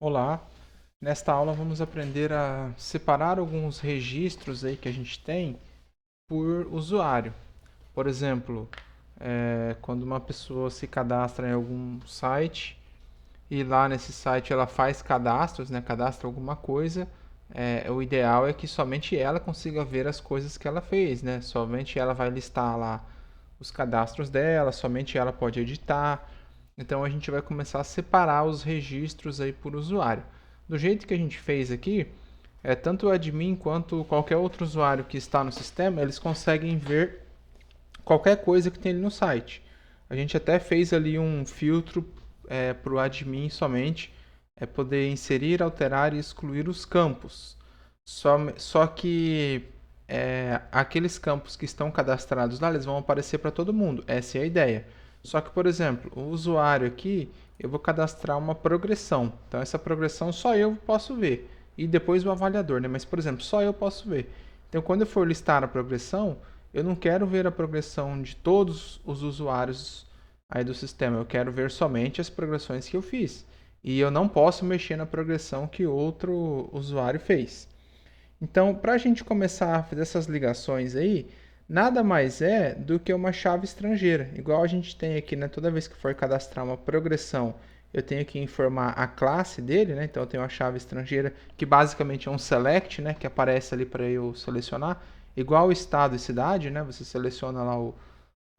Olá, nesta aula vamos aprender a separar alguns registros aí que a gente tem por usuário. Por exemplo, quando uma pessoa se cadastra em algum site e lá nesse site ela faz cadastros, né, cadastra alguma coisa, o ideal é que somente ela consiga ver as coisas que ela fez, né? Somente ela vai listar lá os cadastros dela, somente ela pode editar. Então a gente vai começar a separar os registros aí por usuário. Do jeito que a gente fez aqui, tanto o admin quanto qualquer outro usuário que está no sistema, eles conseguem ver qualquer coisa que tem ali no site. A gente até fez ali um filtro para o admin somente, poder inserir, alterar e excluir os campos. Só que aqueles campos que estão cadastrados lá, eles vão aparecer para todo mundo. Essa é a ideia. Só que, por exemplo, o usuário aqui, eu vou cadastrar uma progressão. Então, essa progressão só eu posso ver. E depois o avaliador, né? Mas, por exemplo, só eu posso ver. Então, quando eu for listar a progressão, eu não quero ver a progressão de todos os usuários aí do sistema. Eu quero ver somente as progressões que eu fiz. E eu não posso mexer na progressão que outro usuário fez. Então, para a gente começar a fazer essas ligações aí, nada mais é do que uma chave estrangeira. Igual a gente tem aqui, né? Toda vez que for cadastrar uma progressão, eu tenho que informar a classe dele, né? Então eu tenho a chave estrangeira, que basicamente é um select, né? Que aparece ali para eu selecionar. Igual o estado e cidade, né? Você seleciona lá o.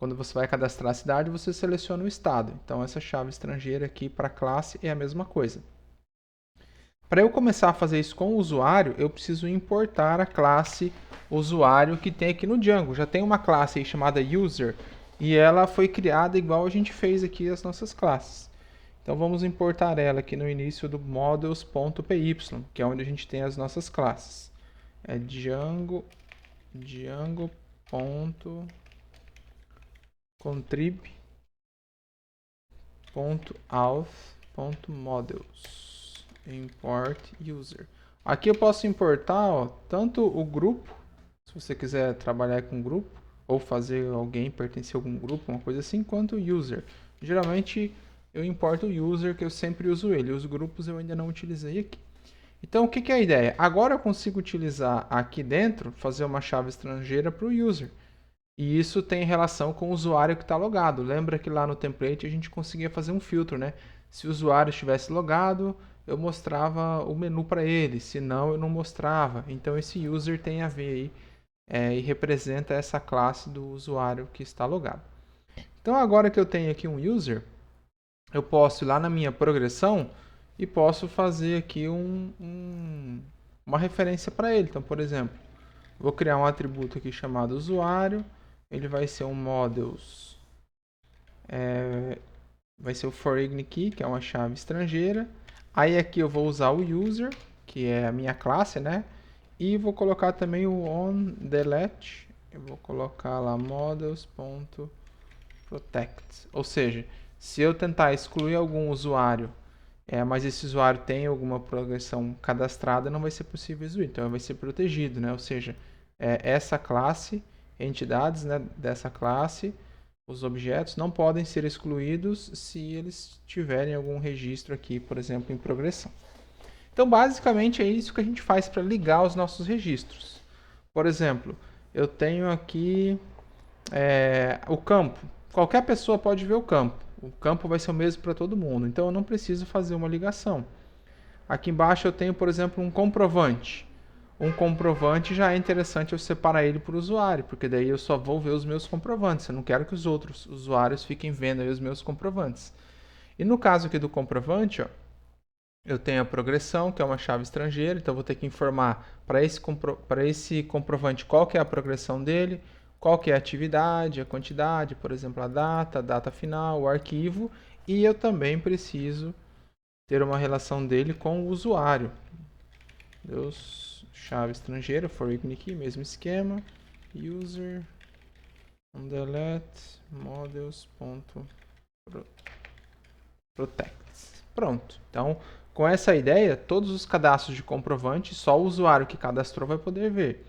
Quando você vai cadastrar a cidade, você seleciona o estado. Então essa chave estrangeira aqui para a classe é a mesma coisa. Para eu começar a fazer isso com o usuário, eu preciso importar a classe usuário que tem aqui no Django. Já tem uma classe aí chamada user e ela foi criada igual a gente fez aqui as nossas classes. Então vamos importar ela aqui no início do models.py, que é onde a gente tem as nossas classes. É django.contrib.auth.models import user. Aqui eu posso importar tanto o grupo, se você quiser trabalhar com grupo, ou fazer alguém pertencer a algum grupo, uma coisa assim, quanto o user. Geralmente eu importo o user, que eu sempre uso ele. Os grupos eu ainda não utilizei aqui. Então, o que é a ideia? Agora eu consigo utilizar aqui dentro, fazer uma chave estrangeira para o user. E isso tem relação com o usuário que está logado. Lembra que lá no template a gente conseguia fazer um filtro, né? Se o usuário estivesse logado, eu mostrava o menu para ele, se não, eu não mostrava. Então esse user tem a ver aí e representa essa classe do usuário que está logado. Então agora que eu tenho aqui um user, eu posso ir lá na minha progressão e posso fazer aqui uma referência para ele. Então, por exemplo, vou criar um atributo aqui chamado usuário. Ele vai ser um models, vai ser o foreign_key, que é uma chave estrangeira. Aí aqui eu vou usar o user, que é a minha classe, né? E vou colocar também o onDelete. Eu vou colocar lá models.protect. Ou seja, se eu tentar excluir algum usuário, mas esse usuário tem alguma progressão cadastrada, não vai ser possível excluir. Então vai ser protegido, né? Ou seja, essa classe, entidades, né, dessa classe, os objetos não podem ser excluídos se eles tiverem algum registro aqui, por exemplo, em progressão. Então, basicamente é isso que a gente faz para ligar os nossos registros. Por exemplo, eu tenho aqui o campo. Qualquer pessoa pode ver o campo. O campo vai ser o mesmo para todo mundo. Então, eu não preciso fazer uma ligação. Aqui embaixo eu tenho, por exemplo, um comprovante. Um comprovante já é interessante eu separar ele por usuário, porque daí eu só vou ver os meus comprovantes. Eu não quero que os outros usuários fiquem vendo aí os meus comprovantes. E no caso aqui do comprovante, ó, eu tenho a progressão, que é uma chave estrangeira, então eu vou ter que informar para esse comprovante qual que é a progressão dele, qual que é a atividade, a quantidade, por exemplo, a data final, o arquivo, e eu também preciso ter uma relação dele com o usuário. Deus, chave estrangeira, foreign key, mesmo esquema, user, delete, models.protect. Pronto. Então, com essa ideia, todos os cadastros de comprovante, só o usuário que cadastrou vai poder ver.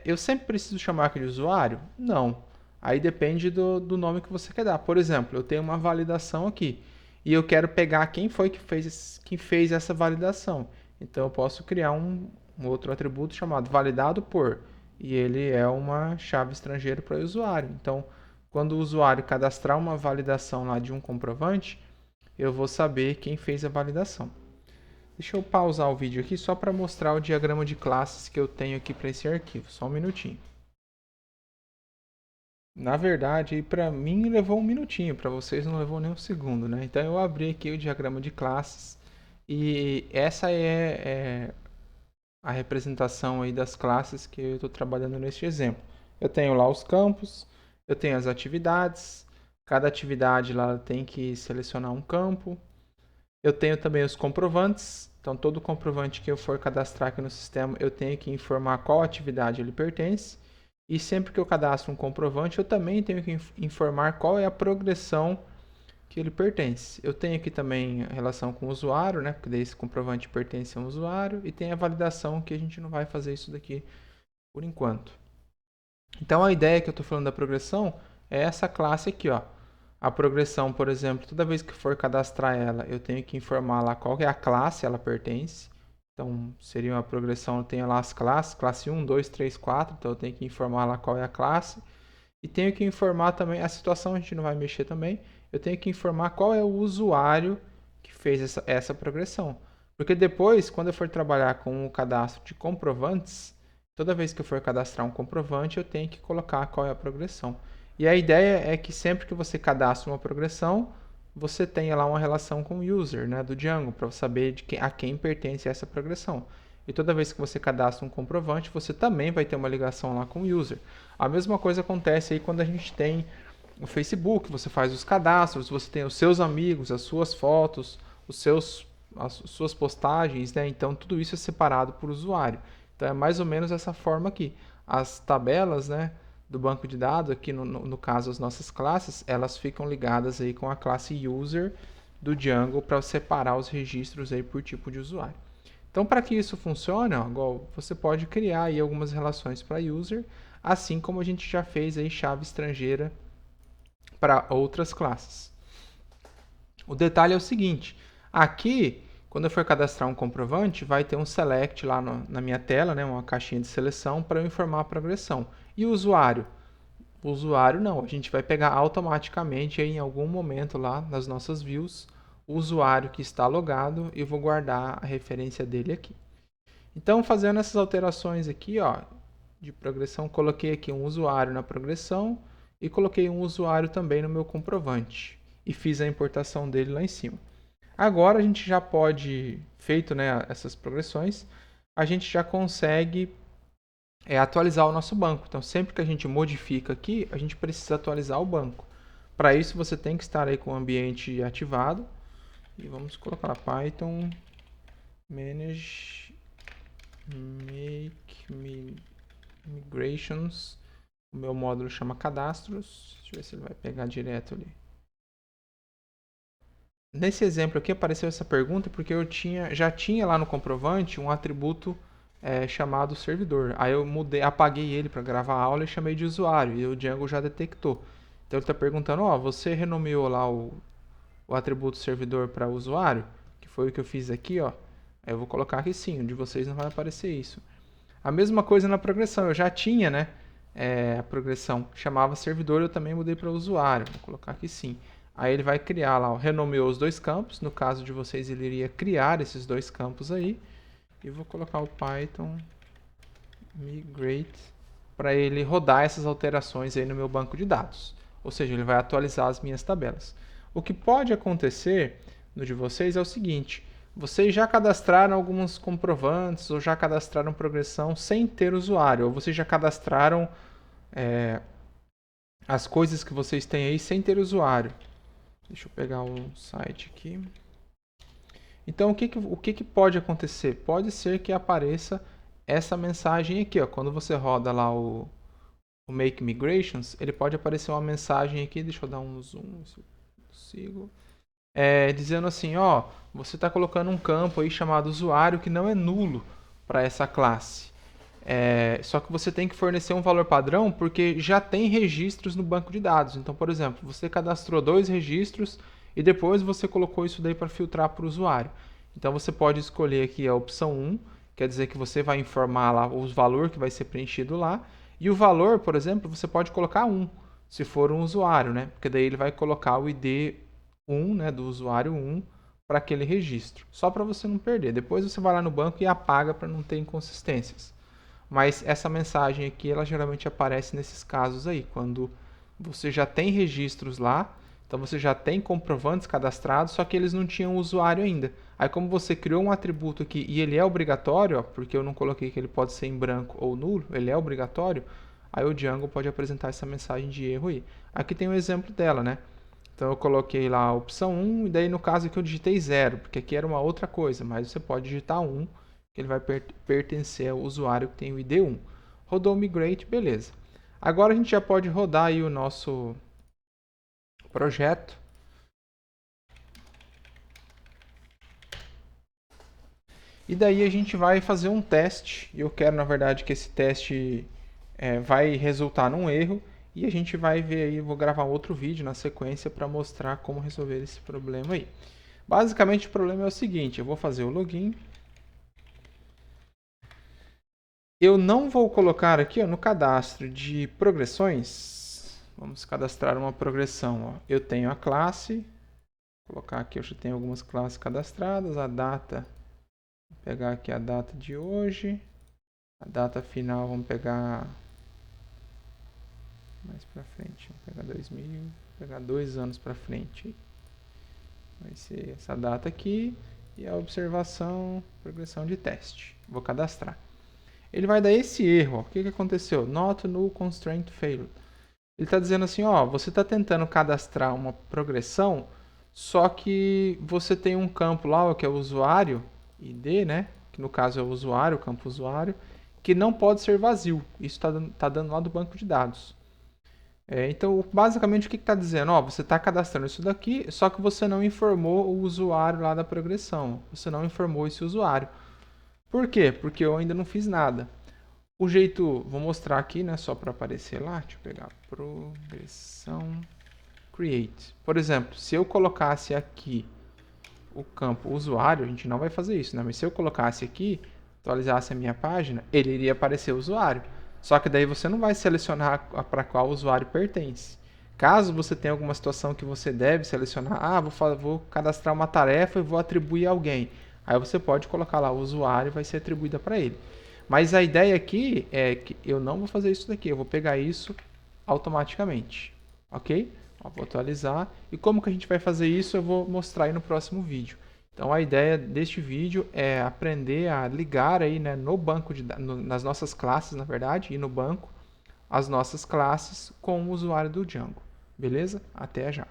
Eu sempre preciso chamar aquele usuário? Não. Aí depende do nome que você quer dar. Por exemplo, eu tenho uma validação aqui. e eu quero pegar quem foi que fez essa validação. Então eu posso criar um outro atributo chamado validado por, e ele é uma chave estrangeira para o usuário. Então, quando o usuário cadastrar uma validação lá de um comprovante, eu vou saber quem fez a validação. Deixa eu pausar o vídeo aqui só para mostrar o diagrama de classes que eu tenho aqui para esse arquivo. Só um minutinho. Na verdade, para mim levou um minutinho, para vocês não levou nem um segundo, né? Então eu abri aqui o diagrama de classes e essa é a representação aí das classes que eu estou trabalhando neste exemplo. Eu tenho lá os campos, eu tenho as atividades, cada atividade lá tem que selecionar um campo. Eu tenho também os comprovantes, então todo comprovante que eu for cadastrar aqui no sistema, eu tenho que informar qual atividade ele pertence. E sempre que eu cadastro um comprovante, eu também tenho que informar qual é a progressão que ele pertence. Eu tenho aqui também a relação com o usuário, né? Porque daí esse comprovante pertence a um usuário. E tem a validação, que a gente não vai fazer isso daqui por enquanto. Então a ideia que eu estou falando da progressão é essa classe aqui, ó. A progressão, por exemplo, toda vez que for cadastrar ela, eu tenho que informar lá qual é a classe ela pertence. Então, seria uma progressão, eu tenho lá as classes, classe 1, 2, 3, 4, então eu tenho que informar lá qual é a classe. E tenho que informar também, a situação a gente não vai mexer também, eu tenho que informar qual é o usuário que fez essa progressão. Porque depois, quando eu for trabalhar com o cadastro de comprovantes, toda vez que eu for cadastrar um comprovante, eu tenho que colocar qual é a progressão. E a ideia é que sempre que você cadastra uma progressão, você tenha lá uma relação com o user, né, do Django, para saber a quem pertence essa progressão. E toda vez que você cadastra um comprovante, você também vai ter uma ligação lá com o user. A mesma coisa acontece aí quando a gente tem o Facebook, você faz os cadastros, você tem os seus amigos, as suas fotos, as suas postagens, né? Então tudo isso é separado por usuário. Então é mais ou menos essa forma aqui. As tabelas, né, do banco de dados, aqui no caso as nossas classes, elas ficam ligadas aí com a classe user do Django para separar os registros aí por tipo de usuário. Então, para que isso funcione, ó, igual, você pode criar aí algumas relações para user, assim como a gente já fez aí chave estrangeira para outras classes. O detalhe é o seguinte, aqui, quando eu for cadastrar um comprovante, vai ter um select lá na minha tela, né, uma caixinha de seleção para eu informar a progressão. E o usuário? O usuário não, a gente vai pegar automaticamente aí, em algum momento lá nas nossas views o usuário que está logado e vou guardar a referência dele aqui. Então, fazendo essas alterações aqui, ó, de progressão, coloquei aqui um usuário na progressão e coloquei um usuário também no meu comprovante e fiz a importação dele lá em cima. Agora a gente já pode, feito, né, essas progressões, a gente já consegue atualizar o nosso banco. Então, sempre que a gente modifica aqui, a gente precisa atualizar o banco. Para isso, você tem que estar aí com o ambiente ativado. E vamos colocar lá Python manage make migrations. O meu módulo chama cadastros. Deixa eu ver se ele vai pegar direto ali. Nesse exemplo aqui apareceu essa pergunta porque eu já tinha lá no comprovante um atributo chamado servidor. Aí eu apaguei ele para gravar a aula e chamei de usuário. E o Django já detectou. Então ele está perguntando, ó, você renomeou lá o atributo servidor para usuário? Que foi o que eu fiz aqui, ó. Aí eu vou colocar aqui sim, de vocês não vai aparecer isso. A mesma coisa na progressão, eu já tinha, né? A progressão chamava servidor, eu também mudei para usuário. Vou colocar aqui sim. Aí ele vai criar lá, ó, renomeou os dois campos. No caso de vocês, ele iria criar esses dois campos aí. E vou colocar o Python migrate para ele rodar essas alterações aí no meu banco de dados. Ou seja, ele vai atualizar as minhas tabelas. O que pode acontecer no de vocês é o seguinte: vocês já cadastraram alguns comprovantes ou já cadastraram progressão sem ter usuário, ou vocês já cadastraram as coisas que vocês têm aí sem ter usuário. Deixa eu pegar um site aqui. Então, o que pode acontecer? Pode ser que apareça essa mensagem aqui, ó. Quando você roda lá o Make Migrations, ele pode aparecer uma mensagem aqui, deixa eu dar um zoom, se eu consigo, dizendo assim, ó, você está colocando um campo aí chamado usuário que não é nulo para essa classe. Só que você tem que fornecer um valor padrão porque já tem registros no banco de dados. Então, por exemplo, você cadastrou 2 registros e depois você colocou isso daí para filtrar para o usuário. Então você pode escolher aqui a opção 1, quer dizer que você vai informar lá os valor que vai ser preenchido lá, e o valor, por exemplo, você pode colocar 1, se for um usuário, né? Porque daí ele vai colocar o ID 1, né, do usuário 1 para aquele registro, só para você não perder. Depois você vai lá no banco e apaga para não ter inconsistências. Mas essa mensagem aqui, ela geralmente aparece nesses casos aí, quando você já tem registros lá, então você já tem comprovantes cadastrados, só que eles não tinham usuário ainda. Aí como você criou um atributo aqui e ele é obrigatório, ó, porque eu não coloquei que ele pode ser em branco ou nulo, ele é obrigatório, aí o Django pode apresentar essa mensagem de erro aí. Aqui tem um exemplo dela, né? Então eu coloquei lá a opção 1 e daí no caso aqui eu digitei 0, porque aqui era uma outra coisa, mas você pode digitar 1, que ele vai pertencer ao usuário que tem o ID 1. Rodou o migrate, beleza. Agora a gente já pode rodar aí o nosso projeto. E daí a gente vai fazer um teste. E eu quero, na verdade, que esse teste vai resultar num erro. E a gente vai ver aí, vou gravar outro vídeo na sequência para mostrar como resolver esse problema aí. Basicamente o problema é o seguinte, eu vou fazer o login. Eu não vou colocar aqui ó, no cadastro de progressões. Vamos cadastrar uma progressão. Ó. Eu tenho a classe. Vou colocar aqui, eu já tenho algumas classes cadastradas. A data. Vou pegar aqui a data de hoje. A data final, vamos pegar mais para frente. Vamos pegar 2000. Vou pegar 2 anos para frente. Vai ser essa data aqui. E a observação, progressão de teste. Vou cadastrar. Ele vai dar esse erro. Ó. O que aconteceu? Not null constraint failed. Ele está dizendo assim, ó, você está tentando cadastrar uma progressão, só que você tem um campo lá, ó, que é o usuário, ID, né? Que no caso é o usuário, o campo usuário, que não pode ser vazio. Isso está dando lá do banco de dados. Então, basicamente, o que está dizendo? Ó, você está cadastrando isso daqui, só que você não informou o usuário lá da progressão. Você não informou esse usuário. Por quê? Porque eu ainda não fiz nada. O jeito, vou mostrar aqui, né, só para aparecer lá. Deixa eu pegar progressão create. Por exemplo, se eu colocasse aqui o campo usuário, a gente não vai fazer isso, né? Mas se eu colocasse aqui, atualizasse a minha página, ele iria aparecer o usuário. Só que daí você não vai selecionar para qual usuário pertence. Caso você tenha alguma situação que você deve selecionar, vou cadastrar uma tarefa e vou atribuir a alguém. Aí você pode colocar lá o usuário e vai ser atribuída para ele. Mas a ideia aqui é que eu não vou fazer isso daqui, eu vou pegar isso automaticamente, ok? Ó, vou atualizar. E como que a gente vai fazer isso, eu vou mostrar aí no próximo vídeo. Então a ideia deste vídeo é aprender a ligar aí, né, no banco nas nossas classes, na verdade, e no banco, as nossas classes com o usuário do Django. Beleza? Até já.